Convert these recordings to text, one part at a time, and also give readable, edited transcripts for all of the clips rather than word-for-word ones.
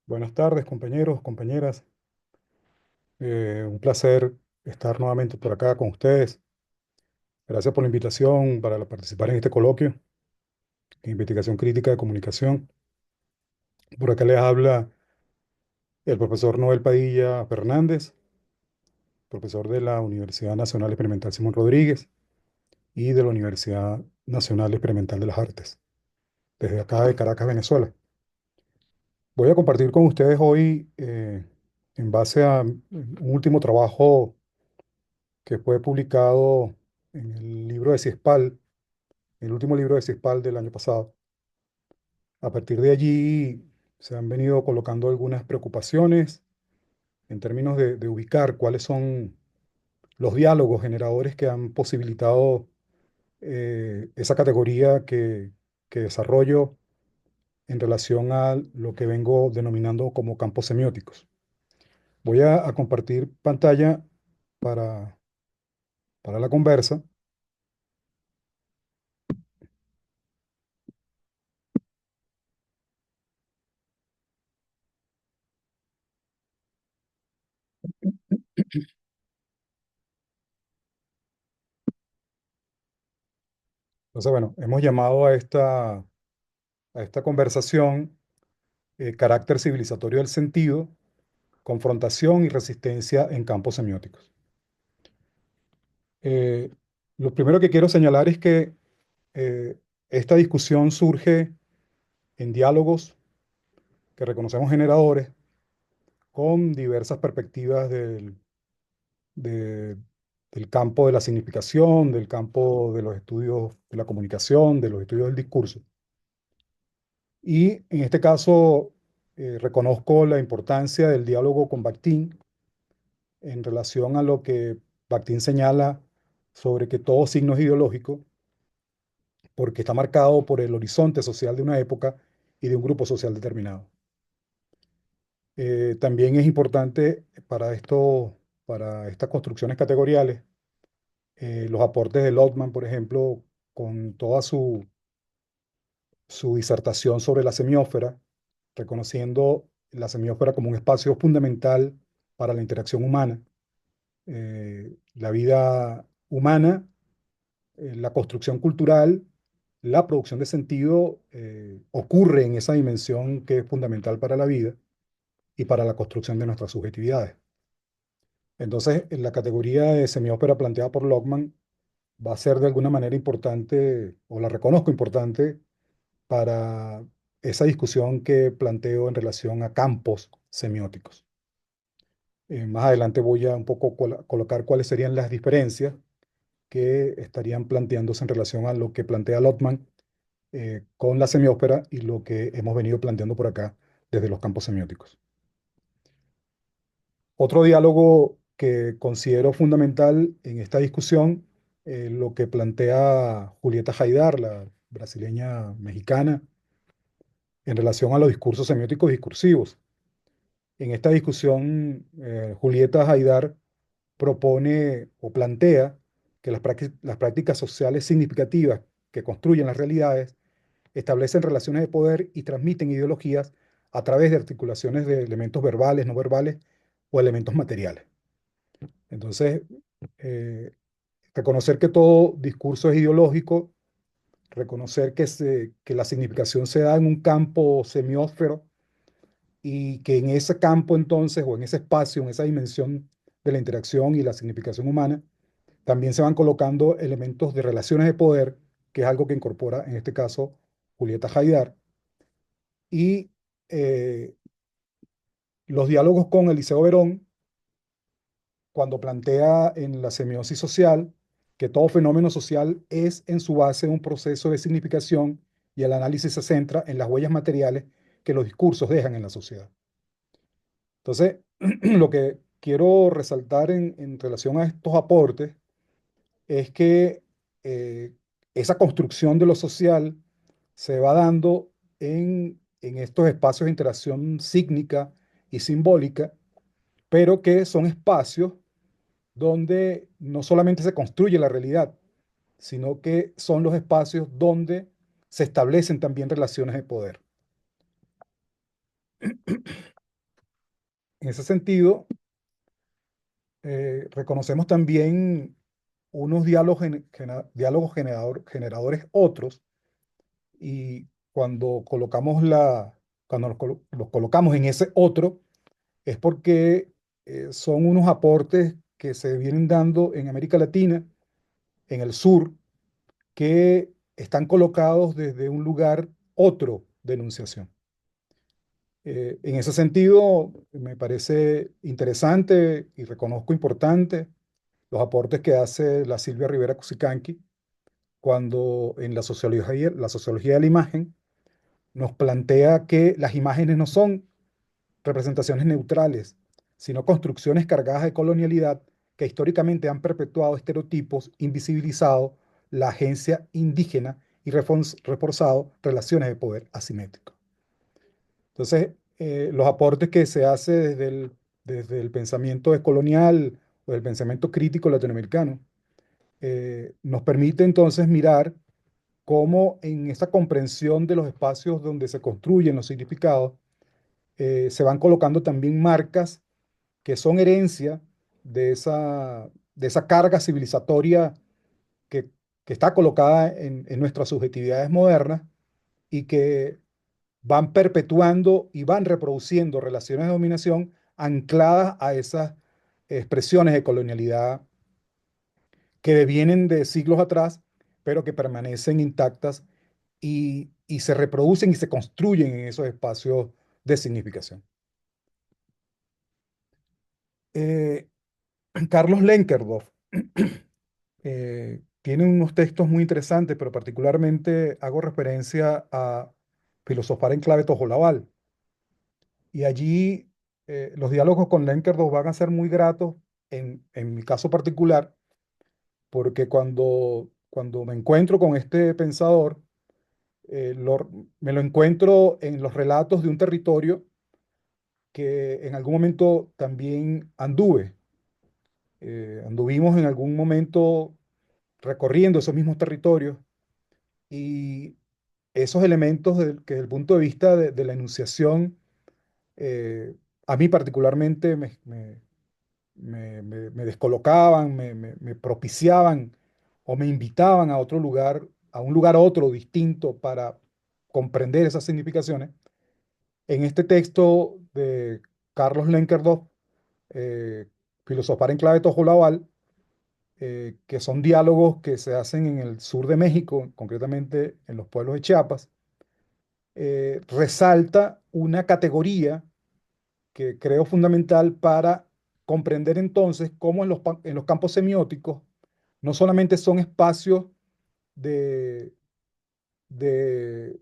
Buenas tardes, compañeros, compañeras. Un placer estar nuevamente por acá con ustedes. Gracias por la invitación para participar en este coloquio de investigación crítica de comunicación. Por acá les habla el profesor Noel Padilla Fernández, profesor de la Universidad Nacional Experimental Simón Rodríguez y de la Universidad Nacional Experimental de las Artes, desde acá de Caracas, Venezuela. Voy a compartir con ustedes hoy, en base a un último trabajo que fue publicado en el libro de CIESPAL, el último libro de CIESPAL del año pasado. A partir de allí se han venido colocando algunas preocupaciones en términos de ubicar cuáles son los diálogos generadores que han posibilitado esa categoría que desarrollo en relación a lo que vengo denominando como campos semióticos. Voy a compartir pantalla para, para la conversa. Entonces, bueno, hemos llamado a esta conversación carácter civilizatorio del sentido, confrontación y resistencia en campos semióticos. Eh, lo primero que quiero señalar es que eh, esta discusión surge en diálogos que reconocemos generadores con diversas perspectivas de- del campo de la significación, del campo de los estudios de la comunicación, de los estudios del discurso. Y en este caso, reconozco la importancia del diálogo con Bakhtin en relación a lo que Bakhtin señala sobre que todo signo es ideológico porque está marcado por el horizonte social de una época y de un grupo social determinado. También es importante para estas construcciones categoriales, los aportes de Lotman, por ejemplo, con toda su disertación sobre la semiósfera, reconociendo la semiósfera como un espacio fundamental para la interacción humana. La vida humana, la construcción cultural, la producción de sentido ocurre en esa dimensión que es fundamental para la vida y para la construcción de nuestras subjetividades. Entonces, en la categoría de semiópera planteada por Lockman va a ser de alguna manera importante, o la reconozco importante, para esa discusión que planteo en relación a campos semióticos. Más adelante voy a un poco colocar cuáles serían las diferencias que estarían planteándose en relación a lo que plantea Lotman con la semiópera y lo que hemos venido planteando por acá desde los campos semióticos. Otro diálogo que considero fundamental en esta discusión, lo que plantea Julieta Haidar, la brasileña mexicana, en relación a los discursos semióticos discursivos. En esta discusión, Julieta Haidar propone o plantea que las prácticas sociales significativas que construyen las realidades establecen relaciones de poder y transmiten ideologías a través de articulaciones de elementos verbales, no verbales o elementos materiales. Entonces, eh, reconocer que todo discurso es ideológico, reconocer que la significación se da en un campo semiósfero y que en ese campo entonces, o en ese espacio, en esa dimensión de la interacción y la significación humana, también se van colocando elementos de relaciones de poder, que es algo que incorpora en este caso Julieta Haidar, y eh, los diálogos con Eliseo Verón, cuando plantea en la semiosis social que todo fenómeno social es en su base un proceso de significación y el análisis se centra en las huellas materiales que los discursos dejan en la sociedad. Entonces, lo que quiero resaltar en relación a estos aportes es que eh, esa construcción de lo social se va dando en estos espacios de interacción sígnica y simbólica, pero que son espacios donde no solamente se construye la realidad, sino que son los espacios donde se establecen también relaciones de poder. En ese sentido, reconocemos también unos diálogos generadores otros, y cuando los colocamos en ese otro, es porque son unos aportes que se vienen dando en América Latina, en el sur, que están colocados desde un lugar otro de enunciación. En ese sentido, me parece interesante y reconozco importante los aportes que hace la Silvia Rivera Cusicanqui cuando en la sociología de la imagen nos plantea que las imágenes no son representaciones neutrales, sino construcciones cargadas de colonialidad que históricamente han perpetuado estereotipos, invisibilizado la agencia indígena y reforzado relaciones de poder asimétricas. Entonces, los aportes que se hace desde el pensamiento descolonial o del pensamiento crítico latinoamericano nos permite entonces mirar cómo en esa comprensión de los espacios donde se construyen los significados se van colocando también marcas que son herencia de esa carga civilizatoria que, que está colocada en nuestras subjetividades modernas y que van perpetuando y van reproduciendo relaciones de dominación ancladas a esas expresiones de colonialidad que vienen de siglos atrás, pero que permanecen intactas y se reproducen y se construyen en esos espacios de significación. Eh, Carlos Lenkerdorf tiene unos textos muy interesantes, pero particularmente hago referencia a Filosofar en clave tojolabal. Y allí los diálogos con Lenkerdorf van a ser muy gratos en mi caso particular, porque cuando me encuentro con este pensador, me lo encuentro en los relatos de un territorio que en algún momento también anduve. Anduvimos en algún momento recorriendo esos mismos territorios y esos elementos que desde el punto de vista de la enunciación, eh, a mí particularmente me descolocaban, me propiciaban o me invitaban a otro lugar, a un lugar otro distinto para comprender esas significaciones. En este texto de Carlos Lenkerdorf, eh, Filosofar en clave tojolabal, que son diálogos que se hacen en el sur de México, concretamente en los pueblos de Chiapas, resalta una categoría que creo fundamental para comprender entonces cómo en los campos semióticos no solamente son espacios de, de,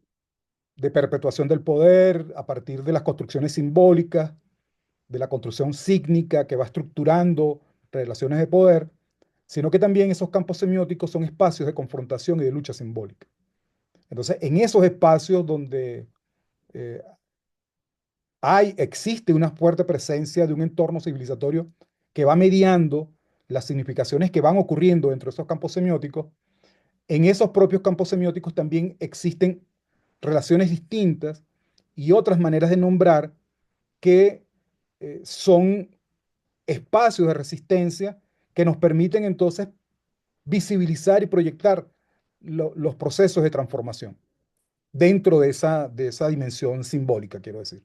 de perpetuación del poder a partir de las construcciones simbólicas, de la construcción sígnica que va estructurando relaciones de poder, sino que también esos campos semióticos son espacios de confrontación y de lucha simbólica. Entonces, en esos espacios donde eh, existe una fuerte presencia de un entorno civilizatorio que va mediando las significaciones que van ocurriendo dentro de esos campos semióticos, en esos propios campos semióticos también existen relaciones distintas y otras maneras de nombrar que son espacios de resistencia que nos permiten entonces visibilizar y proyectar los procesos de transformación dentro de esa dimensión simbólica, quiero decir.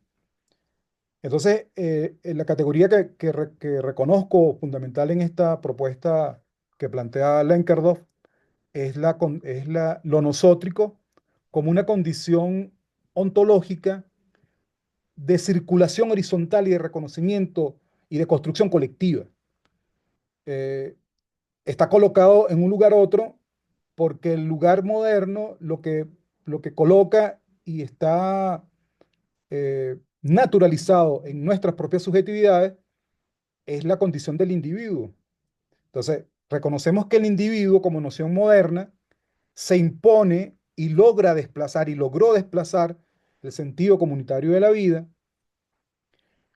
Entonces, en la categoría que reconozco fundamental en esta propuesta que plantea Lenkerdorf lo nosótrico como una condición ontológica de circulación horizontal y de reconocimiento y de construcción colectiva. Eh, Está colocado en un lugar otro porque el lugar moderno lo que coloca y está naturalizado en nuestras propias subjetividades es la condición del individuo. Entonces, reconocemos que el individuo como noción moderna se impone y logra desplazar y logró desplazar el sentido comunitario de la vida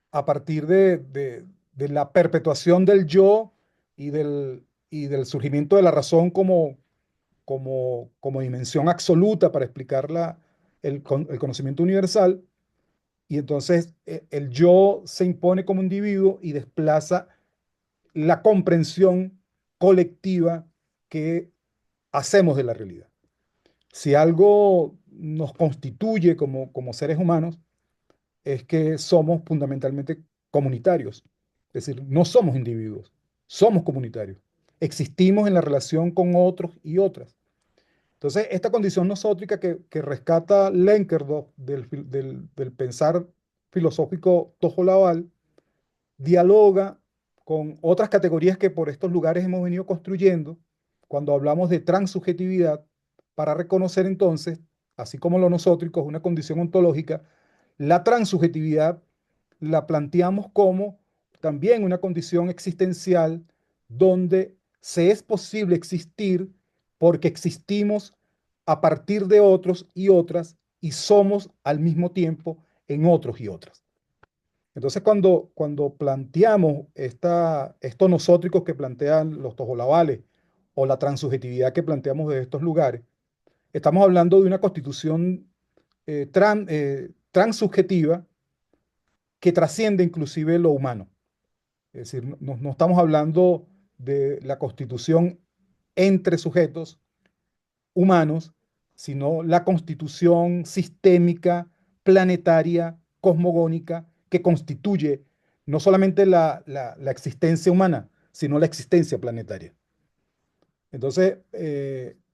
a partir de la perpetuación del yo y del surgimiento de la razón como dimensión absoluta para explicar el conocimiento universal, y entonces el yo se impone como individuo y desplaza la comprensión colectiva que hacemos de la realidad. Si algo nos constituye como seres humanos, es que somos fundamentalmente comunitarios. Es decir, no somos individuos, somos comunitarios. Existimos en la relación con otros y otras. Entonces, esta condición nosótrica que rescata Lenkerdorf del pensar filosófico tojolabal dialoga con otras categorías que por estos lugares hemos venido construyendo cuando hablamos de transubjetividad para reconocer entonces, así como lo nosótrico es una condición ontológica, la transubjetividad la planteamos como también una condición existencial donde se es posible existir porque existimos a partir de otros y otras y somos al mismo tiempo en otros y otras. Entonces, cuando planteamos estos nosótricos que plantean los tojolabales o la transubjetividad que planteamos de estos lugares, estamos hablando de una constitución transsubjetiva que trasciende inclusive lo humano. Es decir, no estamos hablando de la constitución entre sujetos humanos, sino la constitución sistémica, planetaria, cosmogónica, que constituye no solamente la existencia humana, sino la existencia planetaria. Entonces,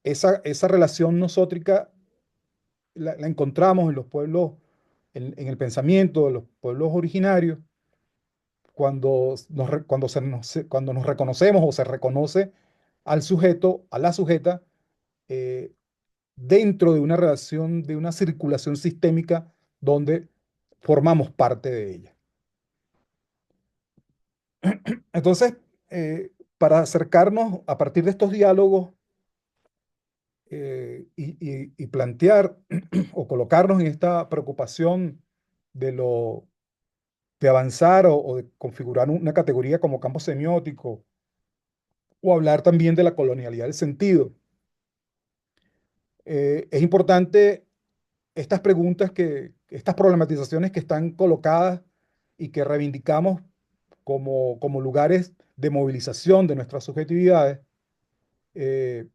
esa relación nosótrica la encontramos en los pueblos, en el pensamiento de los pueblos originarios, cuando nos reconocemos o se reconoce al sujeto, a la sujeta, eh, dentro de una relación, de una circulación sistémica donde formamos parte de ella. Entonces, para acercarnos a partir de estos diálogos y plantear o colocarnos en esta preocupación de de avanzar o de configurar una categoría como campo semiótico o hablar también de la colonialidad del sentido, es importante estas preguntas estas problematizaciones que están colocadas y que reivindicamos como lugares de movilización de nuestras subjetividades, eh,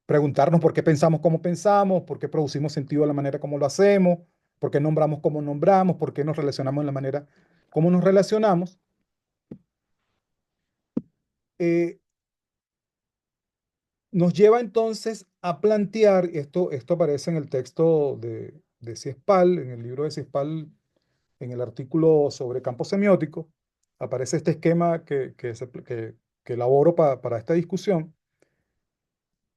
preguntarnos por qué pensamos como pensamos, por qué producimos sentido de la manera como lo hacemos, por qué nombramos como nombramos, por qué nos relacionamos de la manera como nos relacionamos, eh, nos lleva entonces a plantear, esto aparece en el texto de Ciespal, en el libro de Ciespal, en el artículo sobre campo semiótico, aparece este esquema que elaboro para esta discusión,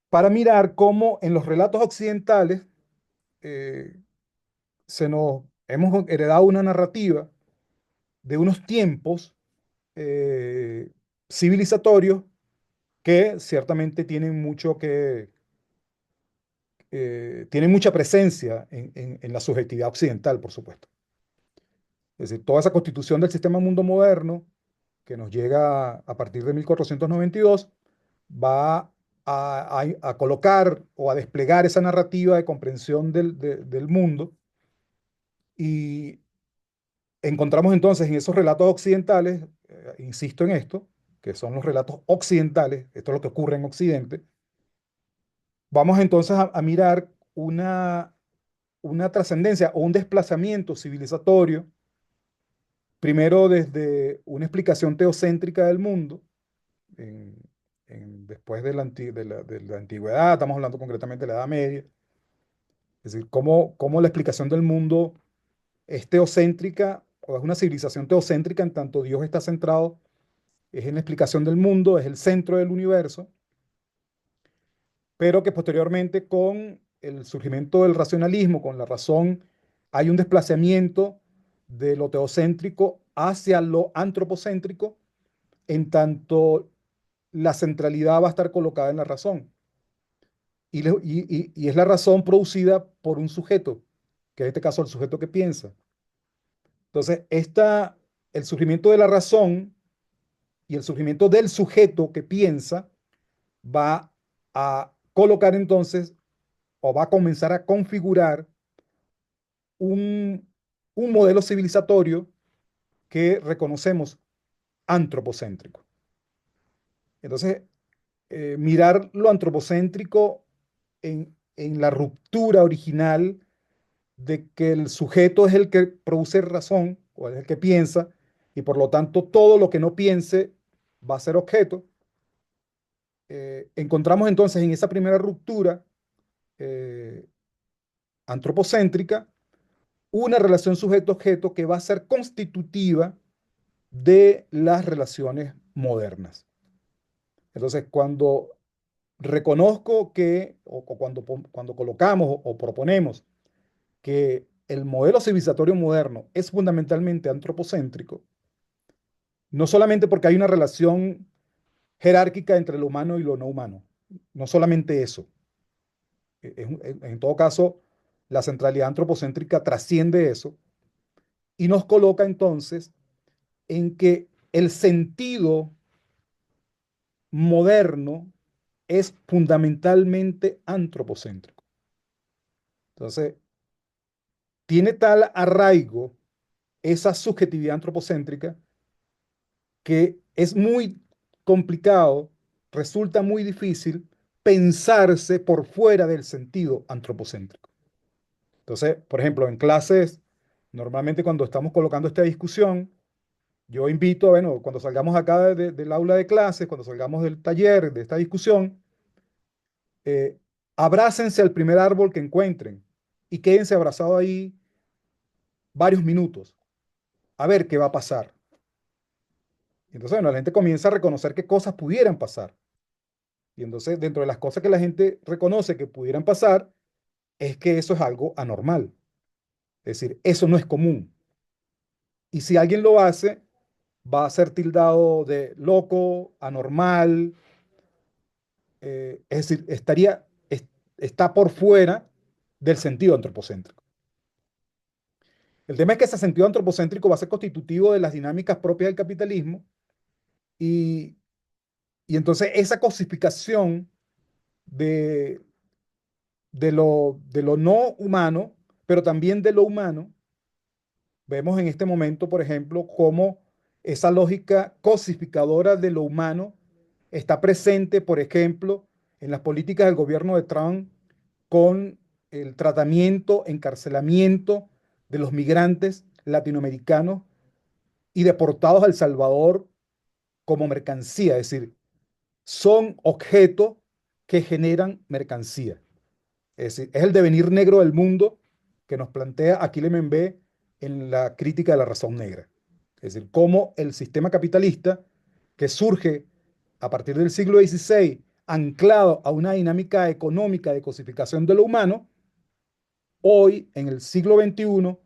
para mirar cómo en los relatos occidentales eh, hemos heredado una narrativa de unos tiempos eh, civilizatorios que ciertamente tienen mucha presencia en la subjetividad occidental, por supuesto. Es decir, toda esa constitución del sistema mundo moderno que nos llega a partir de 1492 va a colocar o a desplegar esa narrativa de comprensión del mundo y encontramos entonces en esos relatos occidentales, insisto en esto, que son los relatos occidentales, esto es lo que ocurre en Occidente, vamos entonces a mirar una trascendencia o un desplazamiento civilizatorio, primero desde una explicación teocéntrica del mundo, en, después de la antigüedad, estamos hablando concretamente de la Edad Media, es decir, cómo la explicación del mundo es teocéntrica o es una civilización teocéntrica en tanto Dios está centrado, es en la explicación del mundo, es el centro del universo, pero que posteriormente con el surgimiento del racionalismo, con la razón, hay un desplazamiento de lo teocéntrico hacia lo antropocéntrico, en tanto la centralidad va a estar colocada en la razón. Y es la razón producida por un sujeto, que en este caso el sujeto que piensa. Entonces, el surgimiento de la razón y el surgimiento del sujeto que piensa va a colocar entonces o va a comenzar a configurar un, un modelo civilizatorio que reconocemos antropocéntrico. Entonces, mirar lo antropocéntrico en la ruptura original de que el sujeto es el que produce razón o es el que piensa y por lo tanto todo lo que no piense va a ser objeto. Encontramos entonces en esa primera ruptura eh, antropocéntrica una relación sujeto-objeto que va a ser constitutiva de las relaciones modernas. Entonces, cuando reconozco que, o cuando colocamos o proponemos que el modelo civilizatorio moderno es fundamentalmente antropocéntrico, no solamente porque hay una relación jerárquica entre lo humano y lo no humano, no solamente eso. En todo caso, la centralidad antropocéntrica trasciende eso y nos coloca entonces en que el sentido moderno es fundamentalmente antropocéntrico. Entonces, tiene tal arraigo esa subjetividad antropocéntrica que es muy complicado, resulta muy difícil pensarse por fuera del sentido antropocéntrico. Entonces, por ejemplo, en clases, normalmente cuando estamos colocando esta discusión, yo invito, bueno, cuando salgamos acá del aula de clases, cuando salgamos del taller, de esta discusión, eh, abrácense al primer árbol que encuentren y quédense abrazados ahí varios minutos a ver qué va a pasar. Y entonces, bueno, la gente comienza a reconocer qué cosas pudieran pasar. Y entonces, dentro de las cosas que la gente reconoce que pudieran pasar, es que eso es algo anormal. Es decir, eso no es común. Y si alguien lo hace, va a ser tildado de loco, anormal, es decir, está por fuera del sentido antropocéntrico. El tema es que ese sentido antropocéntrico va a ser constitutivo de las dinámicas propias del capitalismo y, y entonces esa cosificación de, de lo no humano, pero también de lo humano, vemos en este momento, por ejemplo, cómo esa lógica cosificadora de lo humano está presente, por ejemplo, en las políticas del gobierno de Trump con el tratamiento, encarcelamiento de los migrantes latinoamericanos y deportados a El Salvador como mercancía, es decir, son objetos que generan mercancía. Es decir, es el devenir negro del mundo que nos plantea Achille Mbembe en la crítica de la razón negra. Es decir, cómo el sistema capitalista que surge a partir del siglo XVI, anclado a una dinámica económica de cosificación de lo humano, hoy, en el siglo XXI,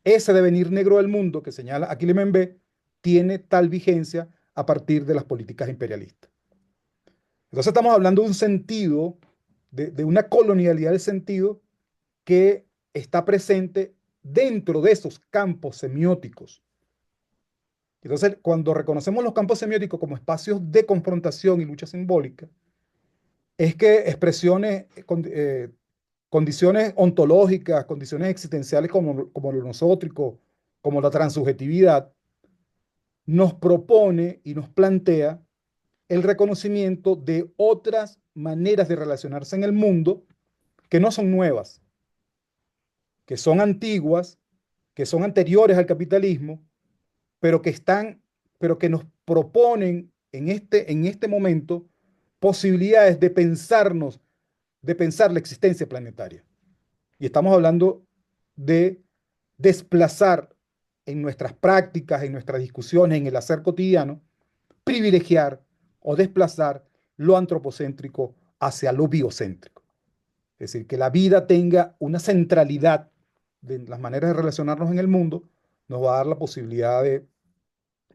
ese devenir negro del mundo que señala Achille Mbembe tiene tal vigencia a partir de las políticas imperialistas. Entonces estamos hablando de un sentido, de una colonialidad del sentido que está presente dentro de esos campos semióticos. Entonces, cuando reconocemos los campos semióticos como espacios de confrontación y lucha simbólica, es que expresiones, condiciones ontológicas, condiciones existenciales como lo nosótrico, como la transubjetividad, nos propone y nos plantea el reconocimiento de otras maneras de relacionarse en el mundo que no son nuevas, que son antiguas, que son anteriores al capitalismo, pero que están, pero que nos proponen en este momento posibilidades de pensarnos, de pensar la existencia planetaria. Y estamos hablando de desplazar en nuestras prácticas, en nuestras discusiones, en el hacer cotidiano, privilegiar o desplazar lo antropocéntrico hacia lo biocéntrico. Es decir, que la vida tenga una centralidad de las maneras de relacionarnos en el mundo, nos va a dar la posibilidad de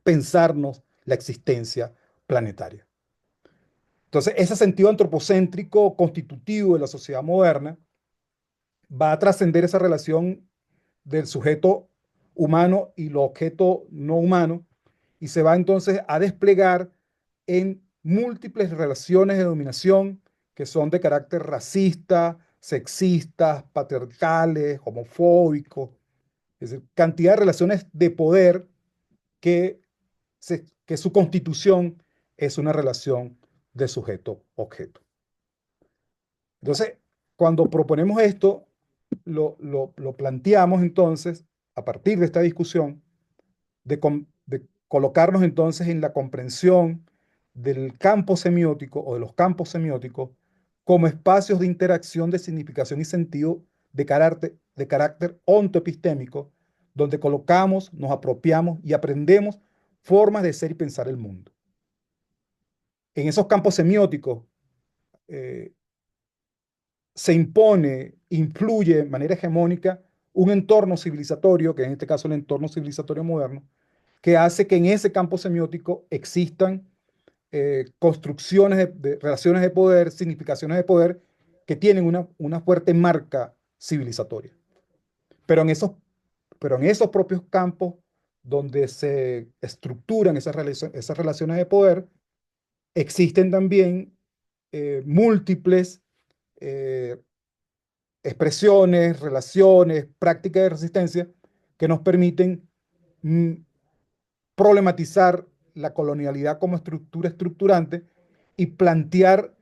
pensarnos la existencia planetaria. Entonces, ese sentido antropocéntrico constitutivo de la sociedad moderna va a trascender esa relación del sujeto humano y lo objeto no humano y se va entonces a desplegar en múltiples relaciones de dominación que son de carácter racista, sexistas, patriarcales, homofóbicos, Es decir, cantidad de relaciones de poder que, que su constitución es una relación de sujeto-objeto. Entonces, cuando proponemos esto, lo planteamos entonces, a partir de esta discusión, de colocarnos entonces en la comprensión del campo semiótico o de los campos semióticos como espacios de interacción de significación y sentido de carácter ontoepistémico, donde colocamos, nos apropiamos y aprendemos formas de ser y pensar el mundo. En esos campos semióticos eh, se impone, influye de manera hegemónica un entorno civilizatorio, que en este caso el entorno civilizatorio moderno, que hace que en ese campo semiótico existan construcciones de relaciones de poder, significaciones de poder que tienen una fuerte marca civilizatoria. Pero en esos, pero en esos propios campos donde se estructuran esas relaciones de poder, existen también múltiples eh, expresiones, relaciones, prácticas de resistencia que nos permiten mm, problematizar la colonialidad como estructura estructurante y plantear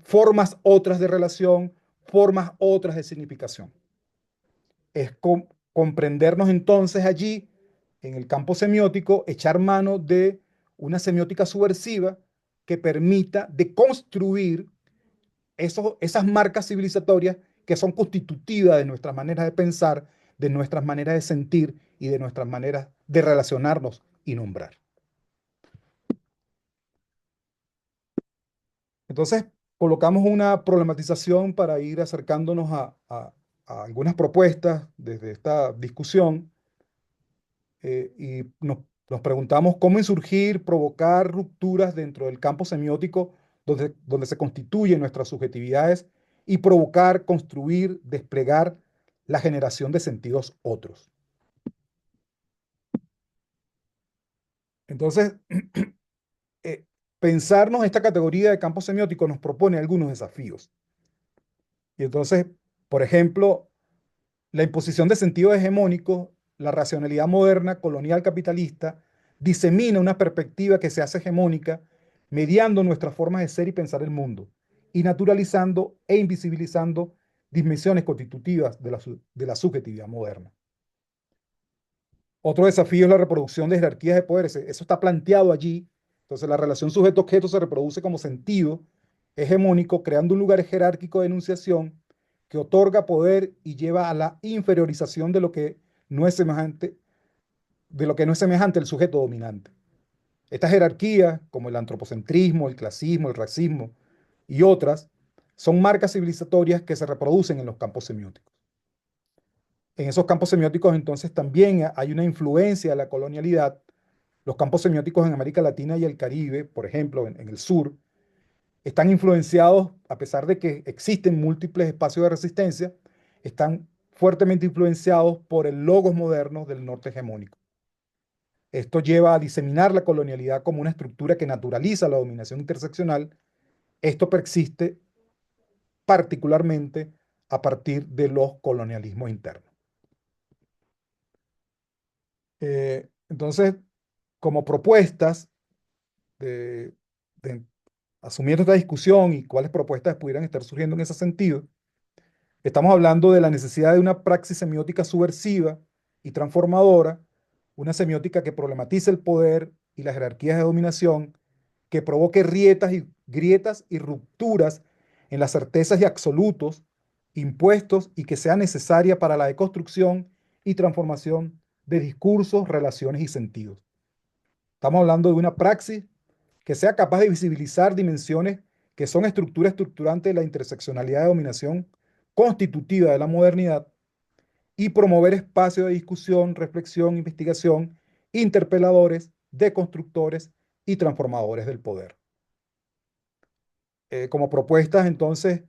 formas otras de relación, formas otras de significación. Es comprendernos entonces allí, en el campo semiótico, echar mano de una semiótica subversiva que permita deconstruir esas marcas civilizatorias que son constitutivas de nuestras maneras de pensar, de nuestras maneras de sentir y de nuestras maneras de relacionarnos y nombrar. Entonces, colocamos una problematización para ir acercándonos a algunas propuestas desde esta discusión y nos preguntamos cómo insurgir, provocar rupturas dentro del campo semiótico donde se constituyen nuestras subjetividades y provocar, construir, desplegar la generación de sentidos otros. Entonces, eh, pensarnos esta categoría de campo semiótico nos propone algunos desafíos. Y entonces, por ejemplo, la imposición de sentidos hegemónicos, la racionalidad moderna, colonial capitalista, disemina una perspectiva que se hace hegemónica, mediando nuestras formas de ser y pensar el mundo, y naturalizando e invisibilizando dimensiones constitutivas de la subjetividad moderna. Otro desafío es la reproducción de jerarquías de poderes. Eso está planteado allí. Entonces, la relación sujeto-objeto se reproduce como sentido hegemónico, creando un lugar jerárquico de enunciación que otorga poder y lleva a la inferiorización de lo que no es semejante al sujeto dominante. Estas jerarquías, como el antropocentrismo, el clasismo, el racismo y otras, son marcas civilizatorias que se reproducen en los campos semióticos. En esos campos semióticos, entonces, también hay una influencia de la colonialidad. Los campos semióticos en América Latina y el Caribe, por ejemplo, en el sur, están influenciados, a pesar de que existen múltiples espacios de resistencia, están fuertemente influenciados por el logos moderno del norte hegemónico. Esto lleva a diseminar la colonialidad como una estructura que naturaliza la dominación interseccional. Esto persiste particularmente a partir de los colonialismos internos. Entonces, como propuestas, de, de asumiendo esta discusión y cuáles propuestas pudieran estar surgiendo en ese sentido, estamos hablando de la necesidad de una praxis semiótica subversiva y transformadora, una semiótica que problematice el poder y las jerarquías de dominación, que provoque grietas y rupturas en las certezas y absolutos impuestos y que sea necesaria para la deconstrucción y transformación de discursos, relaciones y sentidos. Estamos hablando de una praxis que sea capaz de visibilizar dimensiones que son estructurantes de la interseccionalidad de dominación constitutiva de la modernidad y promover espacios de discusión, reflexión, investigación, interpeladores, deconstructores y transformadores del poder. Como propuestas, entonces,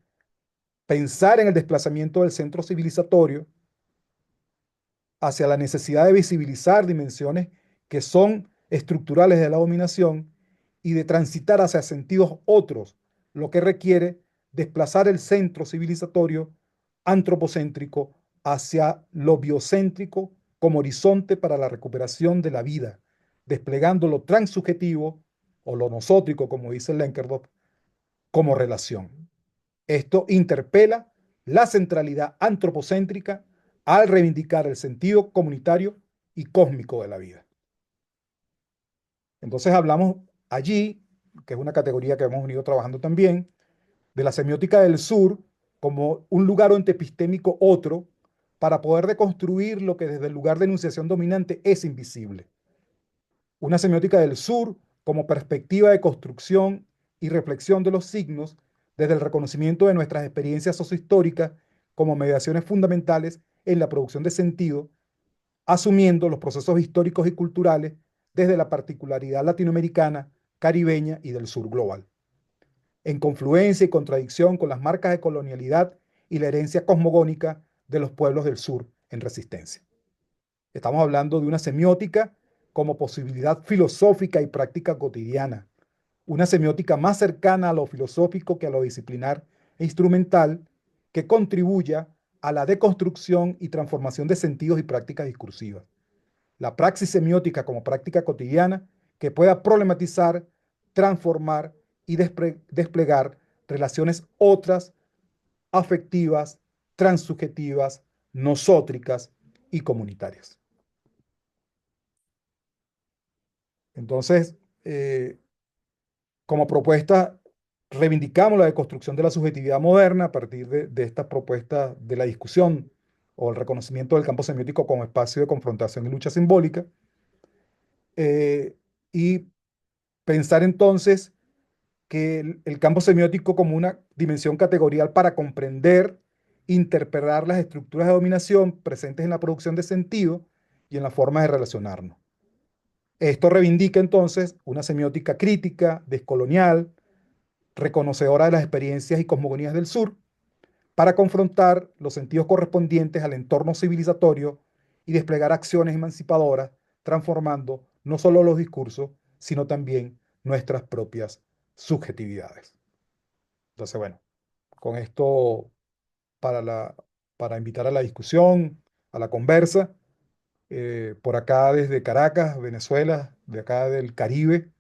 pensar en el desplazamiento del centro civilizatorio hacia la necesidad de visibilizar dimensiones que son estructurales de la dominación y de transitar hacia sentidos otros, lo que requiere desplazar el centro civilizatorio antropocéntrico hacia lo biocéntrico como horizonte para la recuperación de la vida, desplegando lo transsubjetivo o lo nosótrico, como dice Lenkerdoff, como relación. Esto interpela la centralidad antropocéntrica al reivindicar el sentido comunitario y cósmico de la vida. Entonces hablamos allí, que es una categoría que hemos venido trabajando también, de la semiótica del sur como un lugar epistémico otro para poder deconstruir lo que desde el lugar de enunciación dominante es invisible. Una semiótica del sur como perspectiva de construcción y reflexión de los signos desde el reconocimiento de nuestras experiencias sociohistóricas como mediaciones fundamentales en la producción de sentido, asumiendo los procesos históricos y culturales desde la particularidad latinoamericana, caribeña y del sur global, en confluencia y contradicción con las marcas de colonialidad y la herencia cosmogónica de los pueblos del sur en resistencia. Estamos hablando de una semiótica como posibilidad filosófica y práctica cotidiana, una semiótica más cercana a lo filosófico que a lo disciplinar e instrumental, que contribuya a la deconstrucción y transformación de sentidos y prácticas discursivas. La praxis semiótica como práctica cotidiana que pueda problematizar, transformar y desplegar relaciones otras, afectivas, transsubjetivas, nosótricas y comunitarias. Entonces, eh, como propuesta, reivindicamos la deconstrucción de la subjetividad moderna a partir de esta propuesta de la discusión o el reconocimiento del campo semiótico como espacio de confrontación y lucha simbólica, eh, y pensar entonces que el campo semiótico como una dimensión categorial para comprender, interpretar las estructuras de dominación presentes en la producción de sentido y en la forma de relacionarnos. Esto reivindica entonces una semiótica crítica, descolonial, reconocedora de las experiencias y cosmogonías del sur, para confrontar los sentidos correspondientes al entorno civilizatorio y desplegar acciones emancipadoras, transformando no solo los discursos, sino también nuestras propias subjetividades. Entonces, bueno, con esto para, la, para invitar a la discusión, a la conversa, por acá desde Caracas, Venezuela, de acá del Caribe,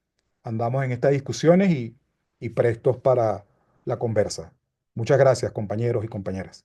andamos en estas discusiones y prestos para la conversa. Muchas gracias, compañeros y compañeras.